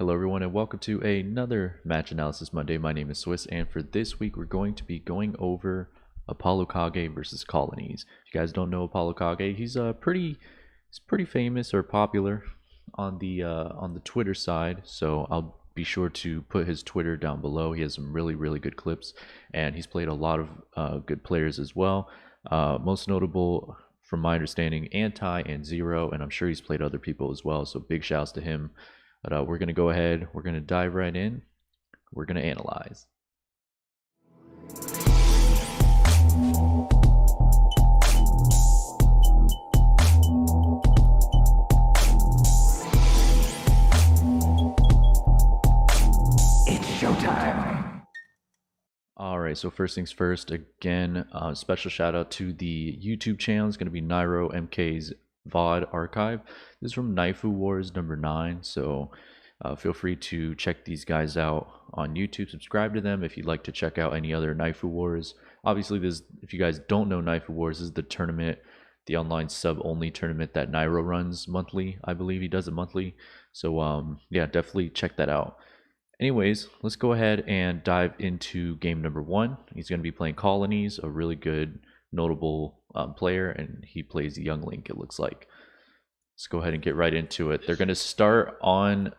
Hello everyone and welcome to another Match Analysis Monday. My name is Swiss and for this week we're going to be going over ApolloKage versus Colonies. If you guys don't know ApolloKage, he's pretty famous or popular on the Twitter side, so I'll be sure to put his Twitter down below. He has some really good clips and he's played a lot of good players as well. Most notable from my understanding, Anti and Zero, and I'm sure he's played other people as well, so big shouts to him. But we're going to go ahead, we're going to dive right in, we're going to analyze. It's showtime. Alright, so first things first, again, special shout out to the YouTube channel. It's going to be Nairo MK's VOD archive. This is from Naifu Wars number 9, so feel free to check these guys out on YouTube. Subscribe to them if you'd like to check out any other Naifu Wars. Obviously, this, if you guys don't know Naifu Wars, this is the tournament, the online sub-only tournament that Nairo runs monthly. I believe he does it monthly. So yeah, definitely check that out. Anyways, let's go ahead and dive into game number 1. He's going to be playing Colonies, a really good, notable player, and he plays Young Link, it looks like. Let's go ahead and get right into it. They're going to start on...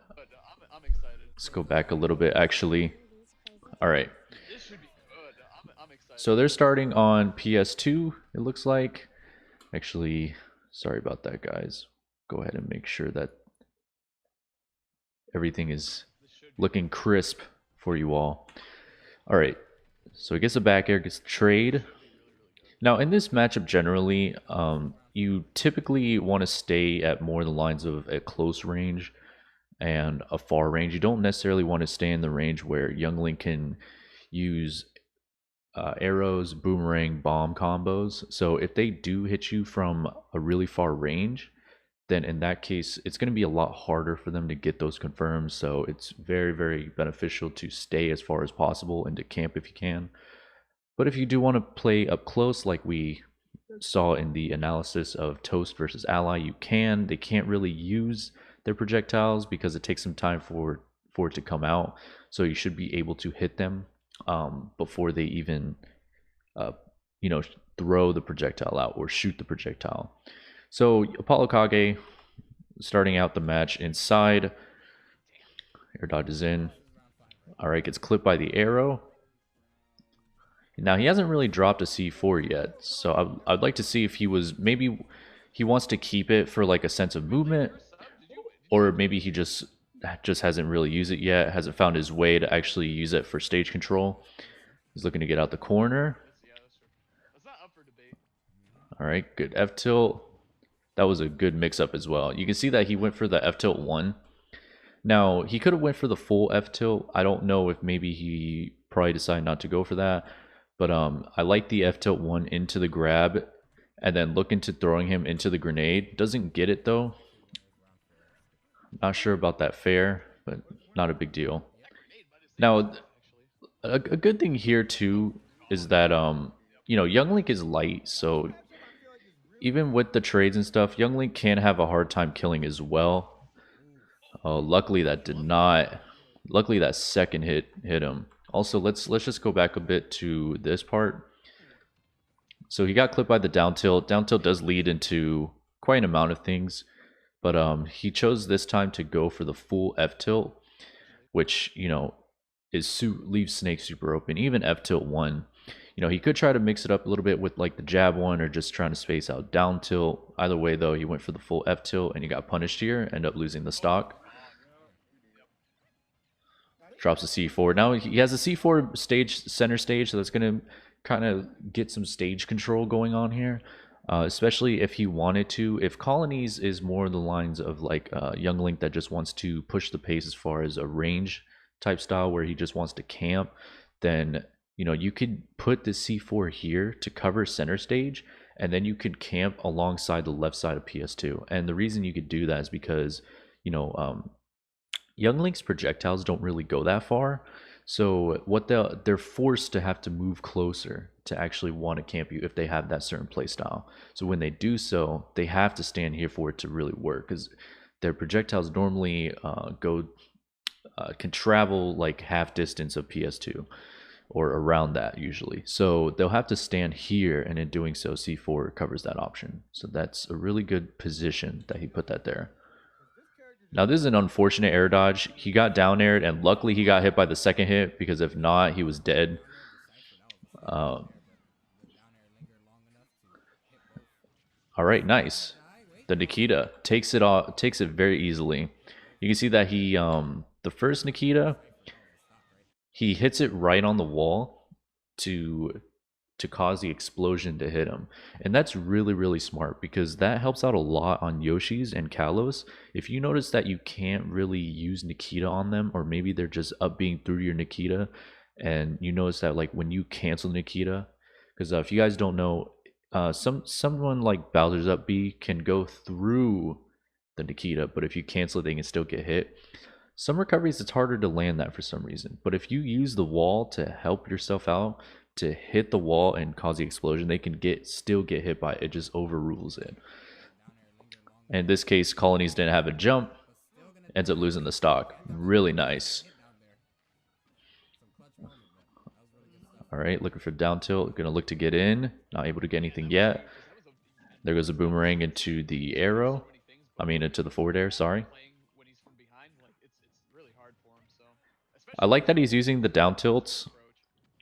Let's go back a little bit, actually. Alright. So they're starting on PS2, it looks like. Actually, sorry about that, guys. Go ahead and make sure that everything is looking crisp for you all. Alright, so he gets a back air, gets trade. Now in this matchup generally, you typically want to stay at more the lines of a close range and a far range. You don't necessarily want to stay in the range where Young Link can use arrows, boomerang, bomb combos. So if they do hit you from a really far range, then in that case, it's going to be a lot harder for them to get those confirmed. So it's very beneficial to stay as far as possible and to camp if you can. But if you do want to play up close, like we saw in the analysis of Toast versus Ally, you can. They can't really use their projectiles because it takes some time for it to come out. So you should be able to hit them before they even, throw the projectile out or shoot the projectile. So ApolloKage starting out the match inside. Air dodges in. Alright, gets clipped by the arrow. Now he hasn't really dropped a C4 yet, so I'd like to see if he was, maybe he wants to keep it for like a sense of movement, or maybe he just hasn't really used it yet, hasn't found his way to actually use it for stage control. He's looking to get out the corner. Alright, good F tilt. That was a good mix-up as well. You can see that he went for the F tilt 1. Now, he could have went for the full F tilt. I don't know if maybe he probably decided not to go for that. But I like the F tilt 1 into the grab and then look into throwing him into the grenade. Doesn't get it though. Not sure about that fair, but not a big deal. Now, a good thing here too is that Young Link is light, so even with the trades and stuff, Young Link can have a hard time killing as well. Luckily that did not. Luckily that second hit him. Also, let's just go back a bit to this part. So he got clipped by the down tilt. Down tilt does lead into quite an amount of things, but he chose this time to go for the full F tilt, which leaves Snake super open. Even F tilt 1. He could try to mix it up a little bit with like the jab 1 or just trying to space out down tilt. Either way though, he went for the full F tilt and he got punished here, end up losing the stock. Drops a C4. Now he has a C4 center stage, so that's going to kind of get some stage control going on here. Especially if he wanted to. If Colonies is more the lines of like Young Link that just wants to push the pace as far as a range type style where he just wants to camp, then you could put the C4 here to cover center stage, and then you could camp alongside the left side of PS2. And the reason you could do that is because Young Link's projectiles don't really go that far, so what they're forced to have to move closer to actually want to camp you if they have that certain play style. So when they do so, they have to stand here for it to really work, because their projectiles normally go can travel like half distance of PS2 or around that usually. So they'll have to stand here, and in doing so, C4 covers that option. So that's a really good position that he put that there. Now this is an unfortunate air dodge. He got down aired, and luckily he got hit by the second hit, because if not, he was dead. All right, nice. The Nikita takes it very easily. You can see that he the first Nikita, he hits it right on the wall to cause the explosion to hit him. And that's really smart, because that helps out a lot on Yoshi's and Kalos. If you notice that you can't really use Nikita on them, or maybe they're just up being through your Nikita, and you notice that like when you cancel Nikita, because if you guys don't know, someone like Bowser's up B can go through the Nikita, but if you cancel it, they can still get hit. Some recoveries, it's harder to land that for some reason, but if you use the wall to help yourself out, to hit the wall and cause the explosion, they can still get hit by it. It just overrules it. And in this case, Colonies didn't have a jump, ends up losing the stock. Really nice. All right, looking for down tilt, gonna look to get in, not able to get anything yet. There goes a boomerang into the arrow. I mean, into the forward air, sorry. I like that he's using the down tilts.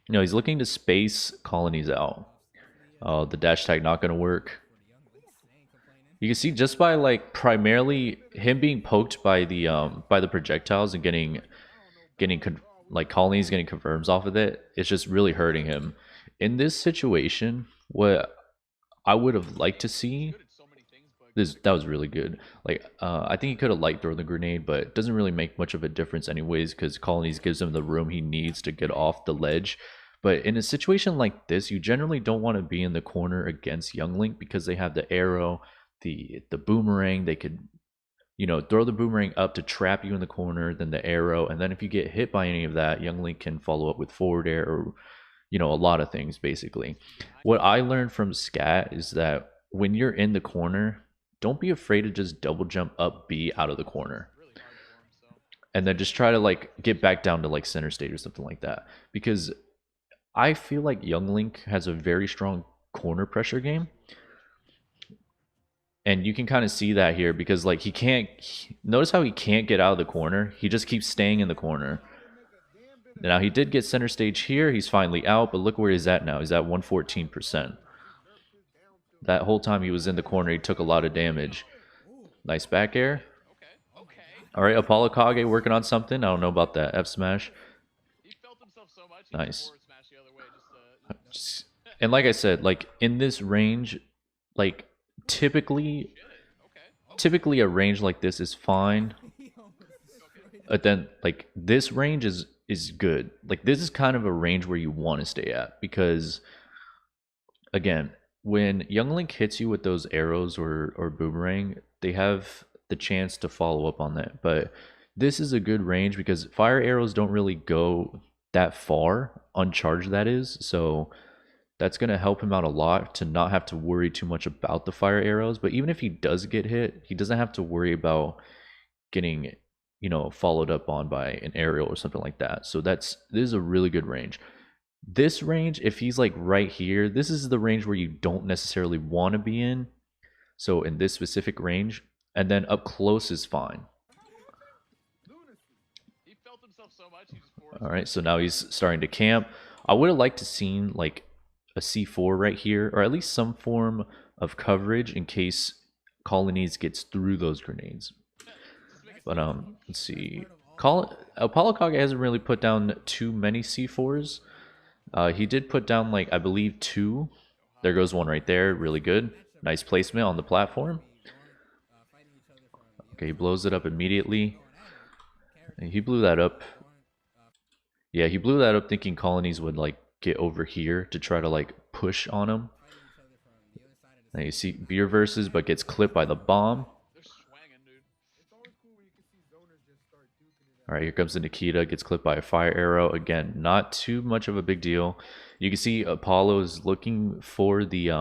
You know, he's looking to space Colonies out. The dash tag not going to work. You can see just by like primarily him being poked by the projectiles and getting like Colonies getting confirms off of it, it's just really hurting him. In this situation, what I would have liked to see, that was really good. Like I think he could have light thrown the grenade, but it doesn't really make much of a difference anyways, because Colonies gives him the room he needs to get off the ledge. But in a situation like this, you generally don't want to be in the corner against Young Link, because they have the arrow, the boomerang. They could, you know, throw the boomerang up to trap you in the corner, then the arrow, and then if you get hit by any of that, Young Link can follow up with forward air, or, you know, a lot of things basically. What I learned from Scat is that when you're in the corner, don't be afraid to just double jump up B out of the corner, and then just try to like get back down to like center stage or something like that, because I feel like Young Link has a very strong corner pressure game. And you can kind of see that here, because like notice how he can't get out of the corner. He just keeps staying in the corner. Now he did get center stage here. He's finally out, but look where he's at now. He's at 114%. That whole time he was in the corner, he took a lot of damage. Nice back air. All right, ApolloKage working on something. I don't know about that F smash. Nice. And like I said, like in this range, like typically a range like this is fine. But then like this range is good. Like this is kind of a range where you want to stay at, because again, when Young Link hits you with those arrows or boomerang, they have the chance to follow up on that. But this is a good range because fire arrows don't really go that far, uncharged that is, so that's going to help him out a lot to not have to worry too much about the fire arrows. But even if he does get hit, he doesn't have to worry about getting, you know, followed up on by an aerial or something like that. So this is a really good range. This range, if he's like right here, this is the range where you don't necessarily want to be in. So in this specific range, and then up close is fine. All right, so now he's starting to camp. I would have liked to seen like a C4 right here, or at least some form of coverage in case Colonies gets through those grenades. But let's see. ApolloKage hasn't really put down too many C4s. He did put down, like, I believe 2. There goes one right there. Really good. Nice placement on the platform. Okay, he blows it up immediately. And he blew that up. Yeah, he blew that up thinking Colonies would, like, get over here to try to, like, push on him. And you see beer versus, but gets clipped by the bomb. All right, here comes the Nikita, gets clipped by a fire arrow. Again, not too much of a big deal. You can see Apollo is looking for the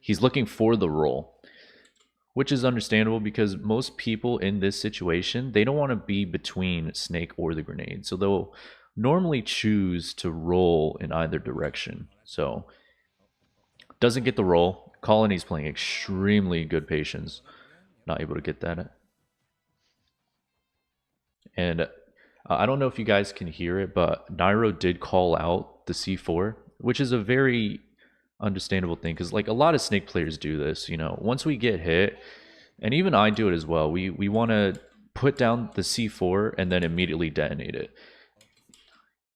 he's looking for the roll. which is understandable because most people in this situation, they don't want to be between Snake or the grenade. So they'll normally choose to roll in either direction. So doesn't get the roll. Colonies playing extremely good patience. Not able to get that. And I don't know if you guys can hear it, but Nairo did call out the C4, which is a very understandable thing because like a lot of Snake players do this. You know, once we get hit, and even I do it as well. We want to put down the C4 and then immediately detonate it.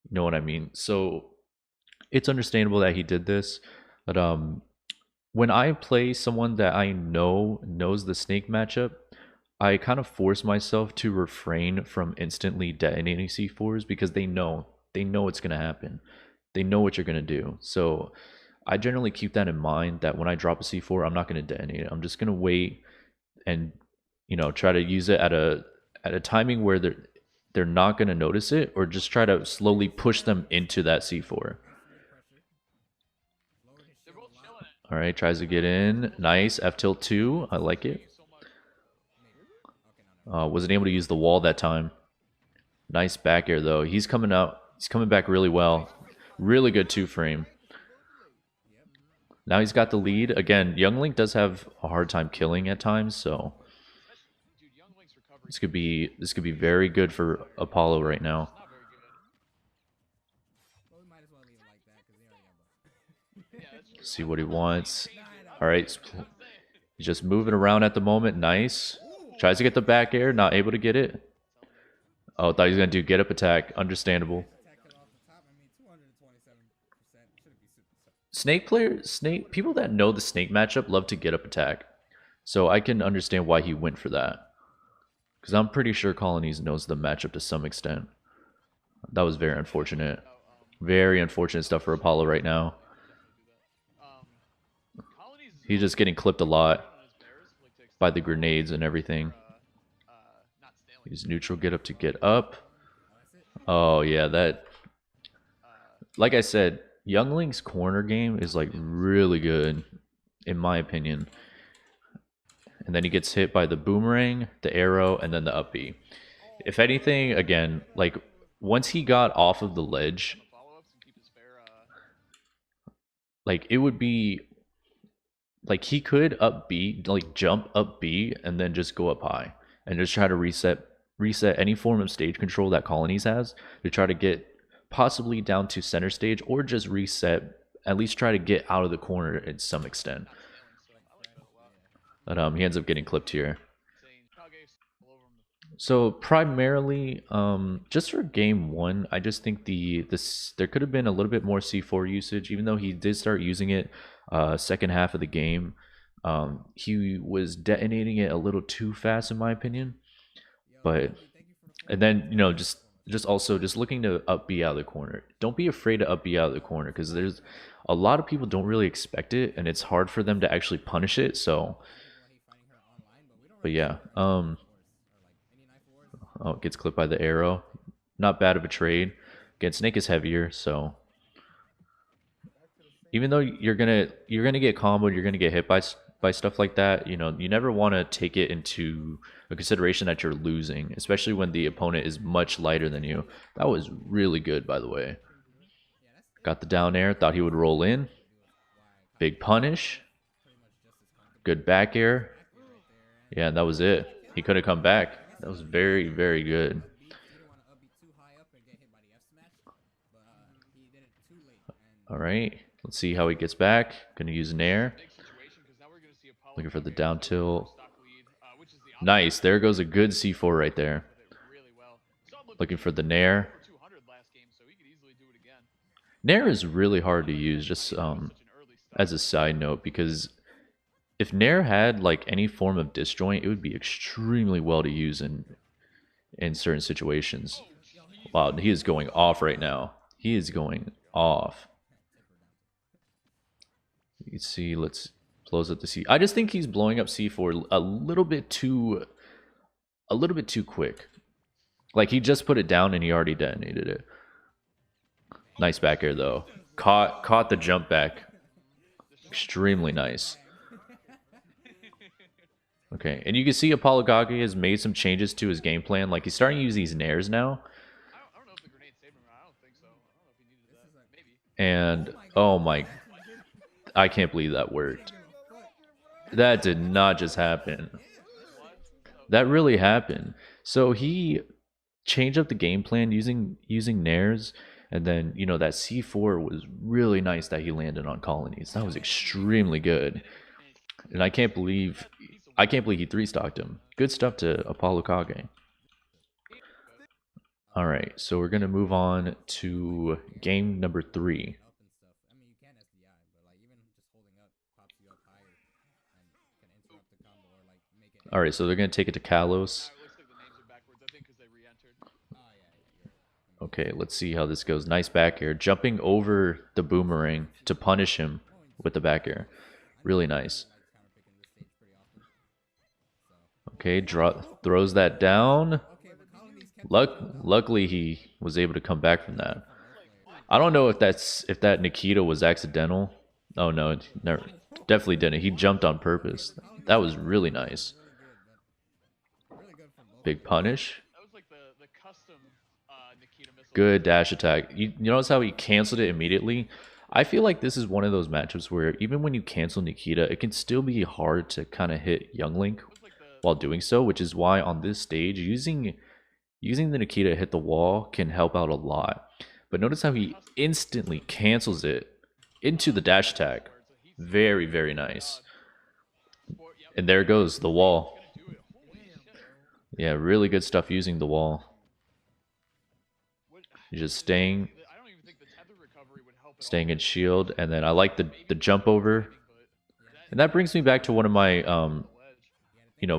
You know what I mean? So it's understandable that he did this, but when I play someone that I know knows the Snake matchup, I kind of force myself to refrain from instantly detonating C4s because they know it's gonna happen. They know what you're gonna do. So I generally keep that in mind that when I drop a C4, I'm not gonna detonate it. I'm just gonna wait and try to use it at a timing where they're not gonna notice it, or just try to slowly push them into that C4. All right, tries to get in. Nice. F tilt 2. I like it. Wasn't able to use the wall that time. Nice back air, though. He's coming out. He's coming back really well. Really good 2-frame. Now he's got the lead. Again, Young Link does have a hard time killing at times, so this could be very good for Apollo right now. See what he wants. All right, he's just moving around at the moment. Nice. Tries to get the back air, not able to get it. Oh, thought he was gonna do get up attack. Understandable. Snake people that know the Snake matchup love to get up attack, so I can understand why he went for that. Because I'm pretty sure Colonies knows the matchup to some extent. That was very unfortunate. Very unfortunate stuff for Apollo right now. He's just getting clipped a lot by the grenades and everything. He's neutral get up to get up. Oh, yeah, that... Like I said, Young Link's corner game is, like, really good, in my opinion. And then he gets hit by the boomerang, the arrow, and then the up B. If anything, again, like, once he got off of the ledge, like, it would be... Like, he could up B, like, jump up B, and then just go up high. And just try to reset any form of stage control that Colonies has to try to get possibly down to center stage, or just reset, at least try to get out of the corner to some extent. But he ends up getting clipped here. So primarily, just for game 1, I just think there could have been a little bit more C4 usage, even though he did start using it second half of the game. He was detonating it a little too fast, in my opinion. But and then just also looking to up B out of the corner. Don't be afraid to up B out of the corner, because there's a lot of people don't really expect it, and it's hard for them to actually punish it. So, but yeah, oh, it gets clipped by the arrow. Not bad of a trade. Again, Snake is heavier, so even though you're gonna get comboed, you're gonna get hit by stuff like that. You never want to take it into a consideration that you're losing, especially when the opponent is much lighter than you. That was really good, by the way. Got the down air. Thought he would roll in. Big punish. Good back air. Yeah, that was it. He couldn't come back. That was very, very good. All right. Let's see how he gets back. Gonna use an air. Looking for the down tilt. Nice. There goes a good C4 right there. Looking for the Nair. Nair is really hard to use, just as a side note, because if Nair had like any form of disjoint, it would be extremely well to use in certain situations. Wow, he is going off right now. He is going off. You can see, let's close up the C. I just think he's blowing up C4 a little bit too quick. Like, he just put it down and he already detonated it. Nice back air though. Caught the jump back. Extremely nice. Okay, and you can see ApolloKage has made some changes to his game plan. Like, he's starting to use these nairs now. I don't know if the grenade saved him. I don't think so. I don't know if he needed that. Maybe. And, oh my, I can't believe that worked. That did not just happen. That really happened. So he changed up the game plan using nairs, and then that C4 was really nice that he landed on Colonies. That was extremely good, and I can't believe he three-stocked him. Good stuff to ApolloKage. All right, so we're gonna move on to game number 3. All right, so they're gonna take it to Kalos. Okay, let's see how this goes. Nice back air. Jumping over the boomerang to punish him with the back air. Really nice. Okay, throws that down. Luckily, he was able to come back from that. I don't know if that Nikita was accidental. Oh no, never, definitely didn't. He jumped on purpose. That was really nice. Big punish. Good dash attack. You notice how he canceled it immediately? I feel like this is one of those matchups where even when you cancel Nikita, it can still be hard to kind of hit Young Link while doing so, which is why on this stage, using the Nikita to hit the wall can help out a lot. But notice how he instantly cancels it into the dash attack. Very, very nice. And there goes the wall. Yeah, really good stuff using the wall. Just staying in shield, and then I like the jump over. And that brings me back to one of my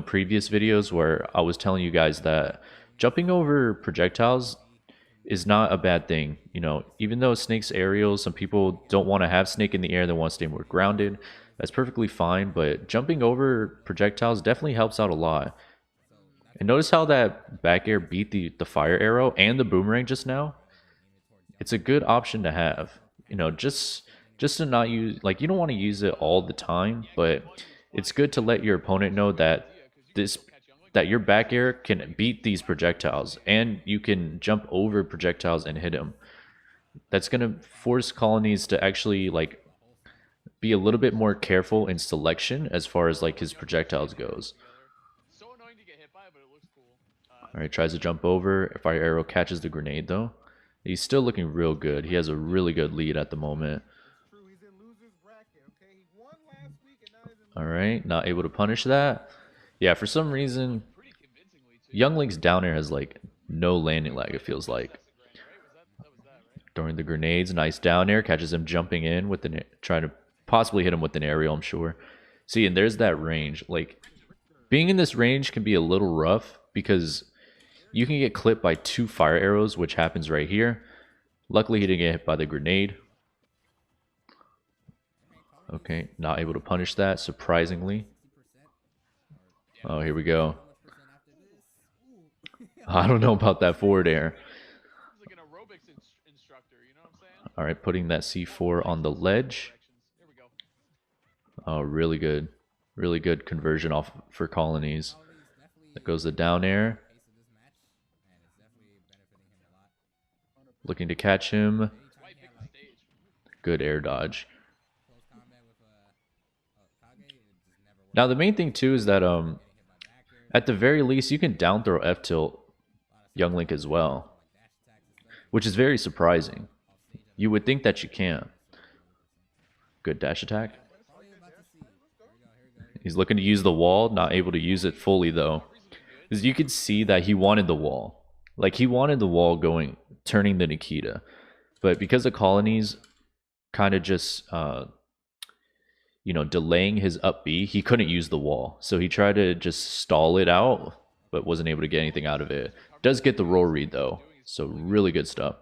previous videos where I was telling you guys that jumping over projectiles is not a bad thing. Even though Snake's aerial, some people don't want to have Snake in the air, they want to stay more grounded. That's perfectly fine, but jumping over projectiles definitely helps out a lot. And notice how that back air beat the fire arrow and the boomerang just now. It's a good option to have. Just to not use, like, you don't want to use it all the time, but it's good to let your opponent know that your back air can beat these projectiles, and you can jump over projectiles and hit him. That's gonna force Colonies to actually be a little bit more careful in selection as far as his projectiles goes. Alright, tries to jump over. Fire arrow catches the grenade though. He's still looking real good. He has a really good lead at the moment. Alright, not able to punish that. Yeah, for some reason, Young Link's down air has no landing lag, it feels like. During the grenades, nice down air, catches him jumping in with trying to possibly hit him with an aerial, I'm sure. See, and there's that range. Being in this range can be a little rough because you can get clipped by 2 fire arrows, which happens right here. Luckily, he didn't get hit by the grenade. Okay, not able to punish that, surprisingly. Oh, here we go. I don't know about that forward air. Alright, putting that C4 on the ledge. Oh, really good. Really good conversion off for Colonies. That goes the down air. Looking to catch him. Good air dodge. Now the main thing too is that at the very least you can down throw F tilt Young Link as well, which is very surprising. You would think that you can. Good dash attack. He's looking to use the wall, not able to use it fully though. Because you could see that he wanted the wall. He wanted the wall turning the Nikita. But because the Colonies kind of just, delaying his up B, he couldn't use the wall. So he tried to just stall it out, but wasn't able to get anything out of it. Does get the roll read though. So really good stuff.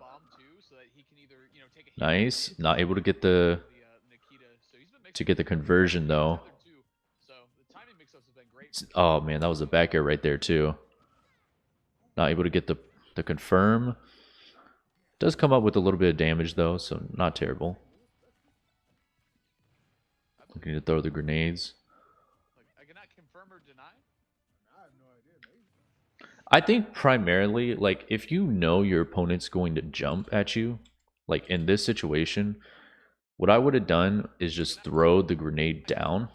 Nice. Not able to get the conversion though. Oh man, that was a back air right there too. Not able to get the confirm. Does come up with a little bit of damage though, so not terrible. Looking to throw the grenades. I cannot confirm or deny. I think primarily, like, if you know your opponent's going to jump at you, like in this situation, what I would have done is just throw the grenade down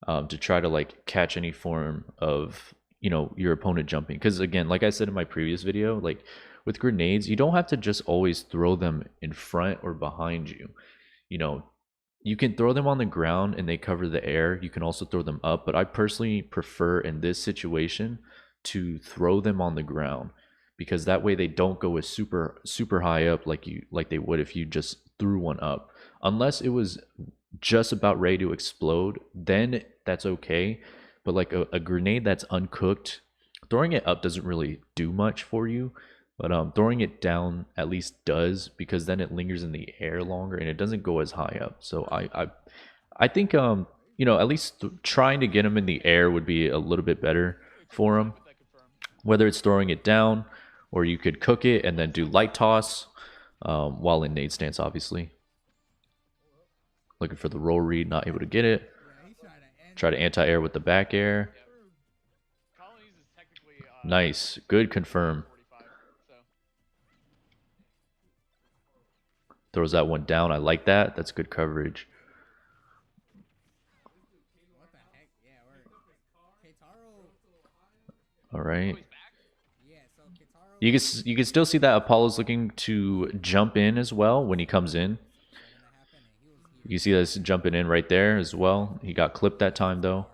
to try to like catch any form of your opponent jumping. Because again, like I said in my previous video, like with grenades, you don't have to just always throw them in front or behind you. You know, you can throw them on the ground and they cover the air. You can also throw them up, but I personally prefer in this situation to throw them on the ground because that way they don't go as super high up like they would if you just threw one up. Unless it was just about ready to explode, then that's okay. But like a grenade that's uncooked, throwing it up doesn't really do much for you. But throwing it down at least does because then it lingers in the air longer and it doesn't go as high up. So I think at least trying to get him in the air would be a little bit better for him. Get that confirmed. Whether it's throwing it down or you could cook it and then do light toss while in nade stance, obviously. Looking for the roll read, not able to get it. Try to anti-air with the back air. Colonies is technically Nice. Good confirm. 45. So Throws that one down. I like that. That's good coverage. What the heck? Yeah, we're Keitaro. All right. he's back. Yeah, so Keitaro. You can still see that Apollo's looking to jump in as well when he comes in. Gonna happen, and he was here You see us jumping in right there as well. He got clipped that time though.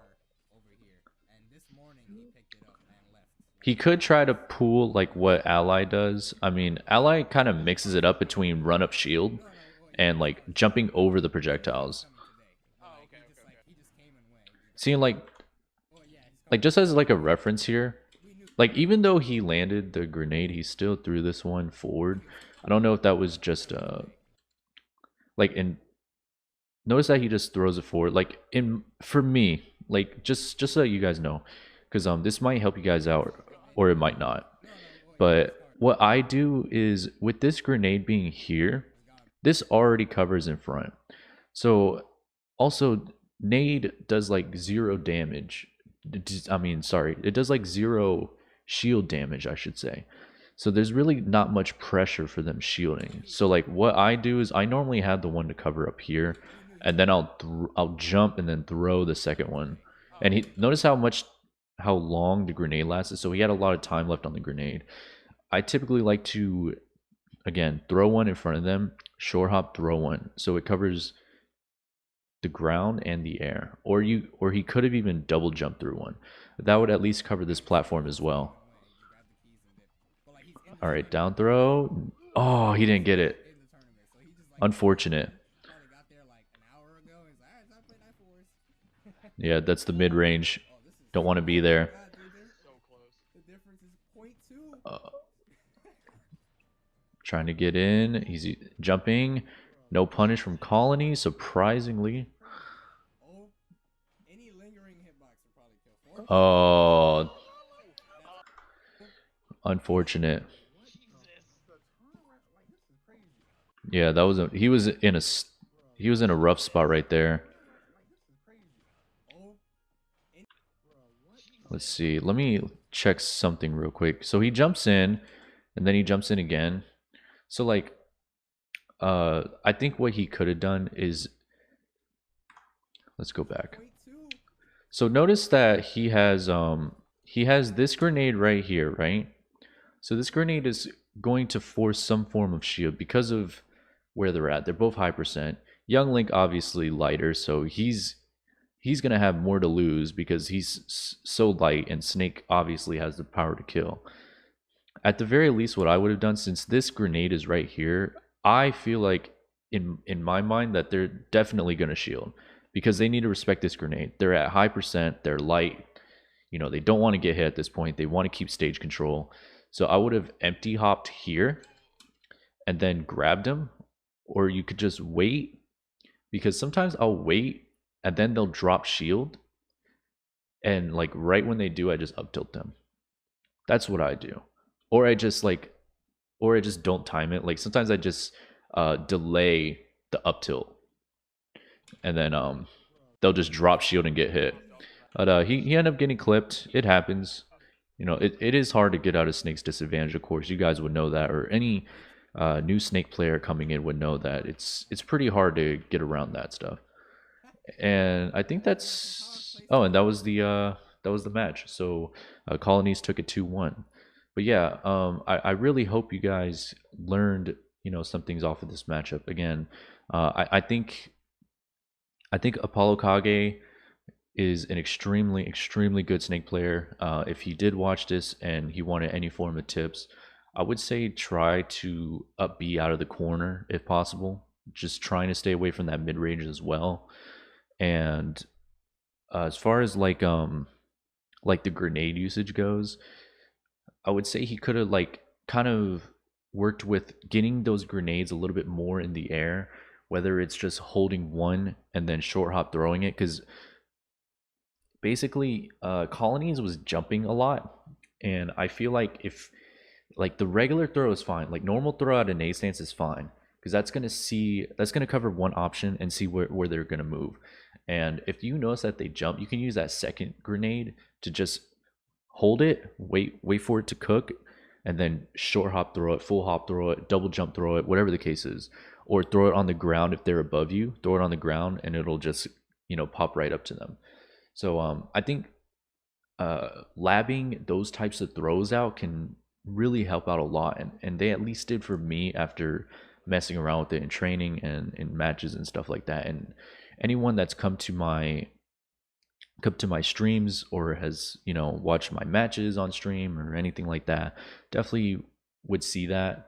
over here, and this morning he picked it up and left. He could try to pull like what Ally does. I mean, Ally kind of mixes it up between run up shield and like jumping over the projectiles. Oh, okay, okay. He just came and went. Seeing like just as like a reference here, like even though he landed the grenade, he still threw this one forward. I don't know if that was just like in notice that he just throws it forward like in for me, like just so you guys know, because this might help you guys out or it might not. But what I do is with this grenade being here, this already covers in front. So also nade does like 0 damage. I mean, sorry, it does like 0 shield damage, I should say. So there's really not much pressure for them shielding. So like what I do is I normally have the one to cover up here, and then I'll jump and then throw the second one. And he notice how long the grenade lasted. So he had a lot of time left on the grenade. I typically like to again throw one in front of them, short hop, throw one, so it covers the ground and the air. Or he could have even double jumped through one. That would at least cover this platform as well. All right, down throw. Oh, he didn't get it. Unfortunate. Probably got there like an hour ago. He's like, alright, I play Naifu Wars. Yeah, that's the mid range. Don't want to be there. God, dude, So close. the difference is 0.2. Trying to get in. He's jumping. No punish from Colony, surprisingly. Oh, any lingering hitbox will probably kill. Oh, unfortunate. Yeah, that was he was in a rough spot right there. Let's see. Let me check something real quick. So he jumps in, and then he jumps in again. So like, I think what he could have done is, let's go back. So notice that he has this grenade right here, right? So this grenade is going to force some form of shield because of where they're at. They're both high percent. Young Link obviously lighter, so he's gonna have more to lose because he's so light, and Snake obviously has the power to kill. At the very least, what I would have done, since this grenade is right here, I feel like in my mind that they're definitely gonna shield because they need to respect this grenade. They're at high percent. They're light. They don't want to get hit at this point. They want to keep stage control. So I would have empty hopped here and then grabbed him, or you could just wait, because sometimes I'll wait and then they'll drop shield, and like right when they do, I just up tilt them. That's what I do. Or I just don't time it. Like sometimes I just delay the up tilt, and then they'll just drop shield and get hit. But he ended up getting clipped. It happens. You know, it is hard to get out of Snake's disadvantage, of course. You guys would know that, or any new Snake player coming in would know that. It's pretty hard to get around that stuff. And I think that's and that was the match. So Colonies took it 2-1. But yeah, I really hope you guys learned, you know, some things off of this matchup. Again, I think ApolloKage is an extremely good Snake player. If he did watch this and he wanted any form of tips, I would say try to up B out of the corner if possible. Just trying to stay away from that mid range as well. And as far as like the grenade usage goes, I would say he could have like kind of worked with getting those grenades a little bit more in the air, whether it's just holding one and then short hop throwing it, because basically Colonies was jumping a lot, and I feel like if like the regular throw is fine, like normal throw out a nade stance is fine, because that's gonna cover one option and see where they're gonna move. And if you notice that they jump, you can use that second grenade to just hold it, wait for it to cook, and then short hop throw it, full hop throw it, double jump throw it, whatever the case is. Or throw it on the ground if they're above you, throw it on the ground and it'll just, you know, pop right up to them. So I think labbing those types of throws out can really help out a lot, and they at least did for me after messing around with it in training and in matches and stuff like that. And anyone that's come to my streams or has, you know, watched my matches on stream or anything like that definitely would see that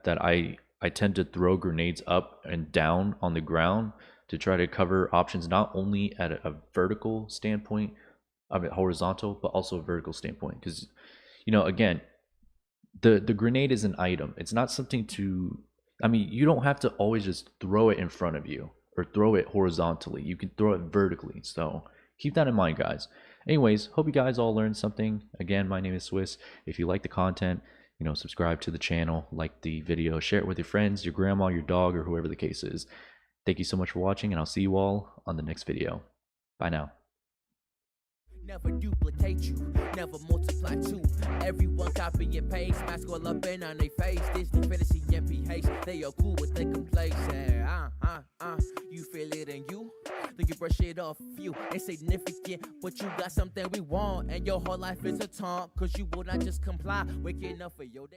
I tend to throw grenades up and down on the ground to try to cover options, not only at a vertical standpoint, I mean horizontal, but also a vertical standpoint. Because, you know, again, the grenade is an item. It's not something to, I mean, you don't have to always just throw it in front of you or throw it horizontally. You can throw it vertically. So keep that in mind, guys. Anyways, hope you guys all learned something. Again, my name is Swiss. If you like the content, you know, subscribe to the channel, like the video, share it with your friends, your grandma, your dog, or whoever the case is. Thank you so much for watching, and I'll see you all on the next video. Bye now. Never duplicate you, never multiply two. Everyone copy and paste, mask all up in on their face. Disney fantasy MPH, they are cool with their complacent. You feel it in you, then you brush it off you. Insignificant, but you got something we want, and your whole life is a taunt, cause you will not just comply. Waking up for your day.